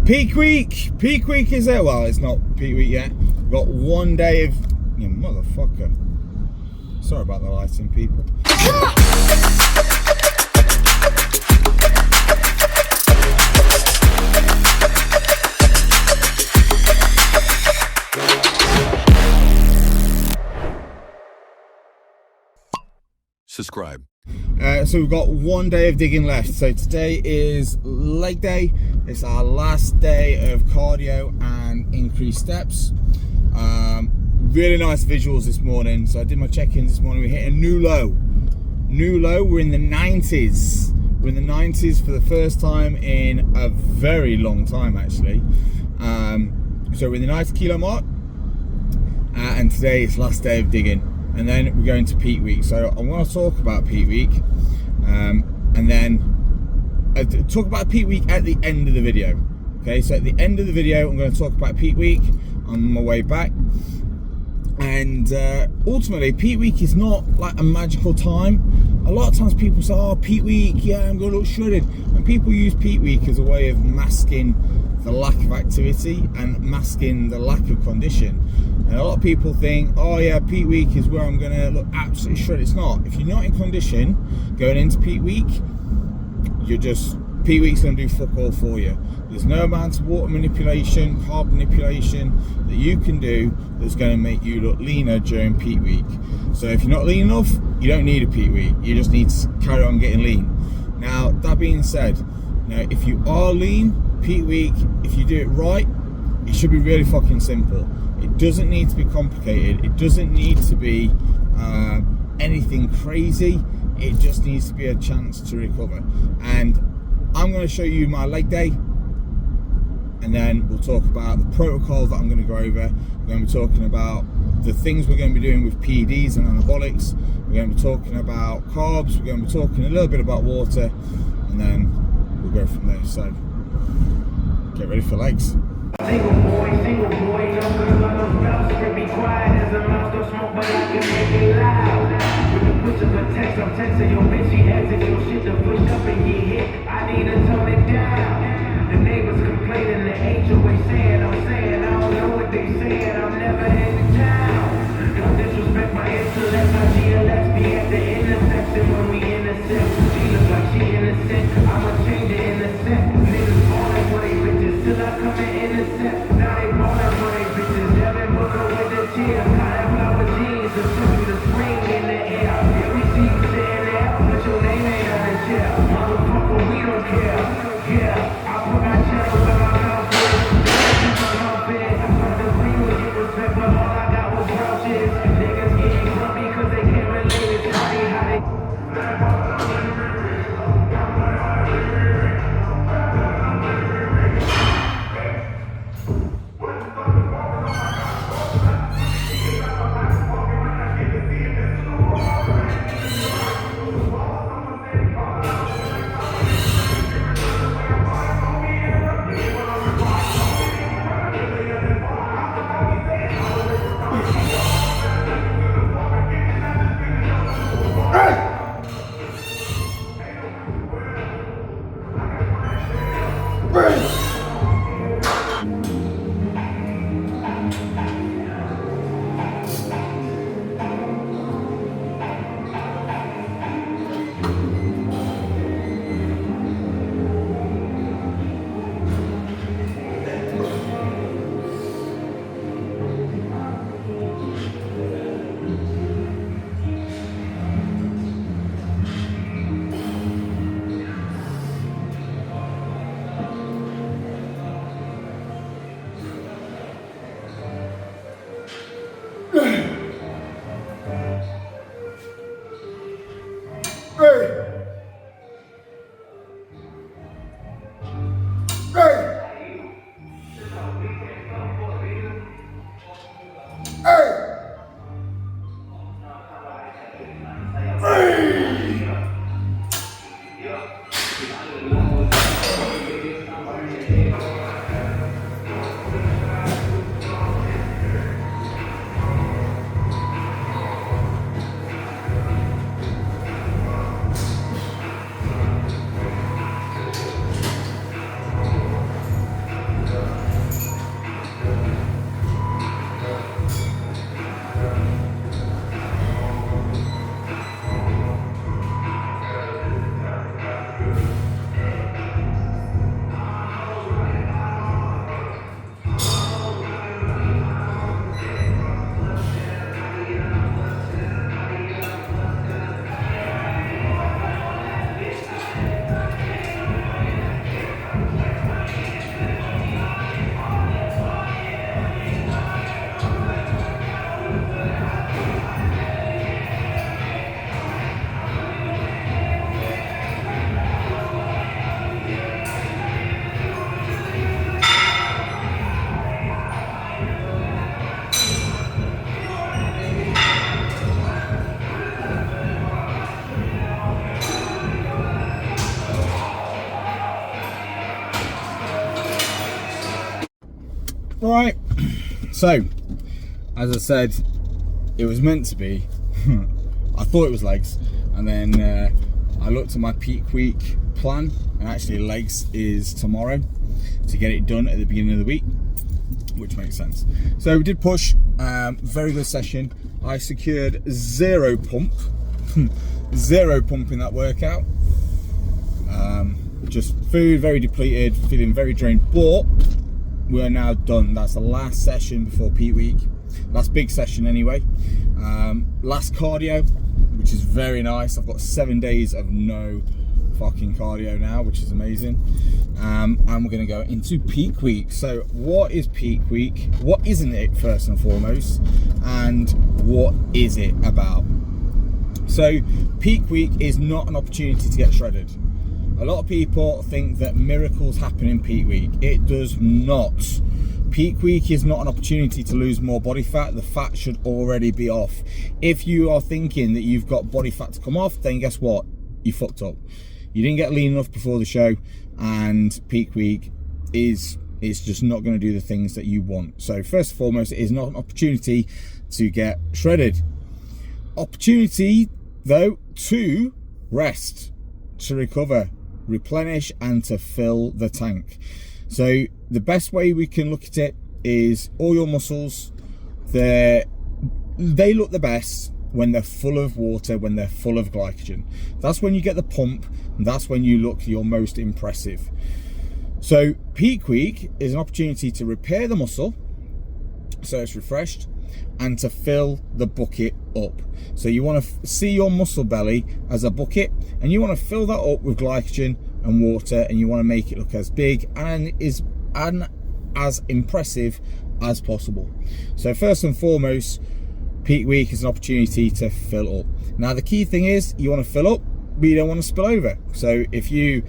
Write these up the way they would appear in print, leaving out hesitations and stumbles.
Peak week is it? Well, it's not peak week yet. We've got 1 day of, you motherfucker. Sorry about the lighting, people. Subscribe. So we've got 1 day of digging left. So today is leg day. It's our last day of cardio and increased steps. Really nice visuals this morning. So I did my check-ins this morning. We hit a new low. We're in the 90s. We're in the 90s for the first time in a very long time, actually. So we're in the 90 kilo mark. And today is last day of digging. And then we're going to peak week. So I want to talk about peak week, and then talk about peak week at the end of the video. Okay, so at the end of the video, I'm going to talk about peak week on my way back. And ultimately, peak week is not like a magical time. A lot of times people say, oh, peak week, yeah, I'm going to look shredded. And people use peak week as a way of masking the lack of activity and masking the lack of condition. And a lot of people think, oh yeah, peak week is where I'm gonna look absolutely shredded. It's not. If you're not in condition going into peak week, peak week's gonna do fuck all for you. There's no amount of water manipulation, carb manipulation that you can do that's gonna make you look leaner during peak week. So if you're not lean enough, you don't need a peak week. You just need to carry on getting lean. Now, that being said, if you are lean, peak week, if you do it right, it should be really fucking simple. It doesn't need to be complicated. It doesn't need to be anything crazy. It just needs to be a chance to recover. And I'm going to show you my leg day, and then we'll talk about the protocols that I'm going to go over. We're going to be talking about the things we're going to be doing with PEDs and anabolics. We're going to be talking about carbs. We're going to be talking a little bit about water, and then we'll go from there. So get ready for legs. Single boy, no good on those bells, can be quiet as a mouse, don't smoke, but I can make it loud. With the push of a text, I'm texting your bitch, she asking your shit to push up and get hit. I need to tone it down. The neighbors complaining, the HOA saying, I don't know what they saying, I'm never in town. Don't disrespect my intellect, my GLS be at the intersection when we intersect. She look like she innocent, I'ma change it in a sec. Niggas falling for they bitches till I come in innocent. Now they ballin' for they bitches, Devin Booker with the tears. Cotton flower jeans to show you the spring in the air. Yeah, we see you sitting there, but your name ain't on the chair. Motherfucker, we don't care. Yeah, I put my check over my mouth. I'm the green with your respect, but all I got was grouches. Niggas getting grumpy cause they can't relate. It's funny how they Right, so as I said, it was meant to be. I thought it was legs, and then I looked at my peak week plan, and actually legs is tomorrow to get it done at the beginning of the week, which makes sense. So we did push, very good session. I secured 0 pump, 0 pump in that workout. Just food, very depleted, feeling very drained, but we're now done. That's the last session before peak week, last big session anyway. Last cardio, which is very nice. I've got 7 days of no fucking cardio now, which is amazing. And we're going to go into peak week. So what is peak week? What isn't it, first and foremost? And what is it about? So peak week is not an opportunity to get shredded. A lot of people think that miracles happen in peak week. It does not. Peak week is not an opportunity to lose more body fat. The fat should already be off. If you are thinking that you've got body fat to come off, then guess what? You fucked up. You didn't get lean enough before the show, and peak week is just not going to do the things that you want. So first and foremost, it is not an opportunity to get shredded. Opportunity, though, to rest, to recover, replenish, and to fill the tank. So the best way we can look at it is all your muscles, they look the best when they're full of water, when they're full of glycogen. That's when you get the pump, and that's when you look your most impressive. So peak week is an opportunity to repair the muscle so it's refreshed, and to fill the bucket up. So you want to see your muscle belly as a bucket, and you want to fill that up with glycogen and water, and you want to make it look as big and as impressive as possible. So first and foremost, peak week is an opportunity to fill up. Now the key thing is you want to fill up, but you don't want to spill over. So if you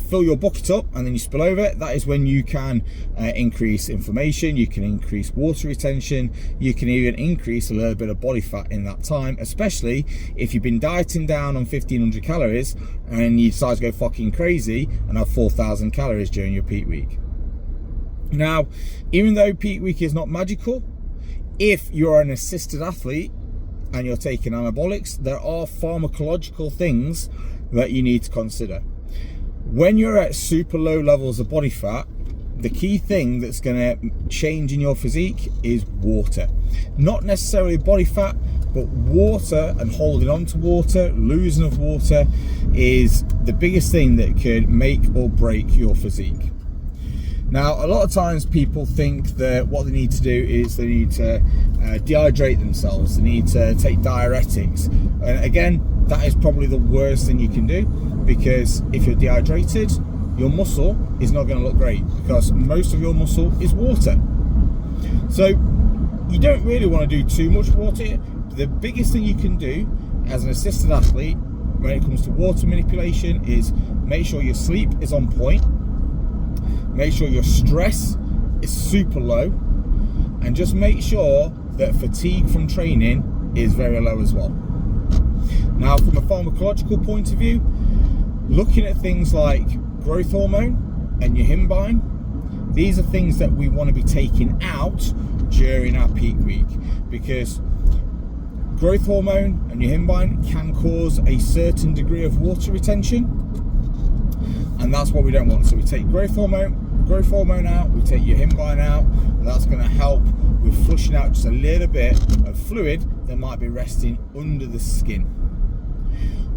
fill your bucket up and then you spill over, that is when you can increase inflammation, you can increase water retention, you can even increase a little bit of body fat in that time, especially if you've been dieting down on 1500 calories and you decide to go fucking crazy and have 4000 calories during your peak week. Now, even though peak week is not magical, if you're an assisted athlete and you're taking anabolics, there are pharmacological things that you need to consider. When you're at super low levels of body fat, the key thing that's going to change in your physique is water. Not necessarily body fat, but water, and holding on to water, losing of water is the biggest thing that could make or break your physique. Now, a lot of times people think that what they need to do is they need to dehydrate themselves, they need to take diuretics. And again, that is probably the worst thing you can do, because if you're dehydrated, your muscle is not going to look great, because most of your muscle is water. So you don't really want to do too much water. The biggest thing you can do as an assisted athlete when it comes to water manipulation is make sure your sleep is on point, make sure your stress is super low, and just make sure that fatigue from training is very low as well. Now, from a pharmacological point of view, looking at things like growth hormone and yohimbine, these are things that we want to be taking out during our peak week, because growth hormone and yohimbine can cause a certain degree of water retention, and that's what we don't want. So we take growth hormone out, we take yohimbine out, and that's going to help with flushing out just a little bit of fluid that might be resting under the skin.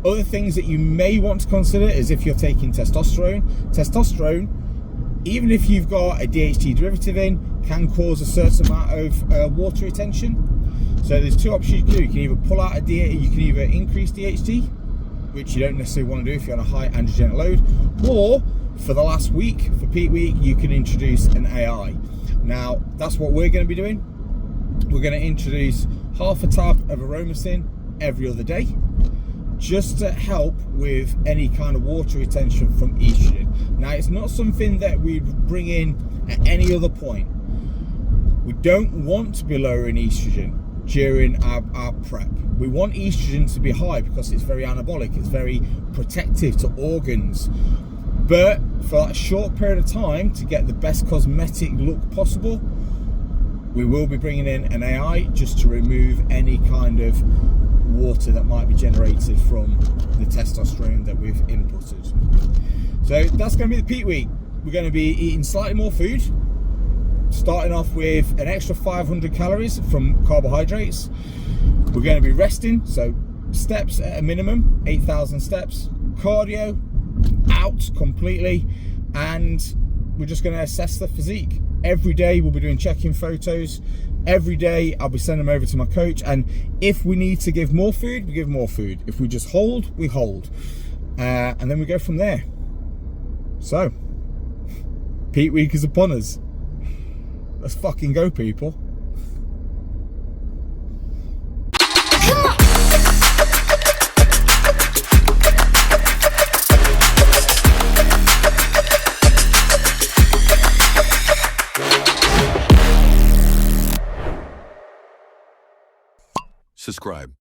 Other things that you may want to consider is if you're taking testosterone. Testosterone, even if you've got a DHT derivative in, can cause a certain amount of water retention. So there's two options you can do. You can either pull out you can either increase DHT, which you don't necessarily want to do if you're on a high androgenic load, or for the last week, for peak week, you can introduce an AI. Now, that's what we're going to be doing. We're going to introduce half a tab of aromasin every other day, just to help with any kind of water retention from estrogen. Now, it's not something that we bring in at any other point. We don't want to be lowering estrogen during our prep. We want estrogen to be high because it's very anabolic, it's very protective to organs. But for that short period of time, to get the best cosmetic look possible, we will be bringing in an AI just to remove any kind of water that might be generated from the testosterone that we've inputted. So that's going to be the peak week. We're going to be eating slightly more food, starting off with an extra 500 calories from carbohydrates. We're going to be resting, so steps at a minimum, 8,000 steps, cardio out completely, and we're just going to assess the physique. Every day we'll be doing check-in photos. Every day I'll be sending them over to my coach, and if we need to give more food, we give more food. If we just hold, we hold, and then we go from there. So peak week is upon us. Let's fucking go, people. Subscribe.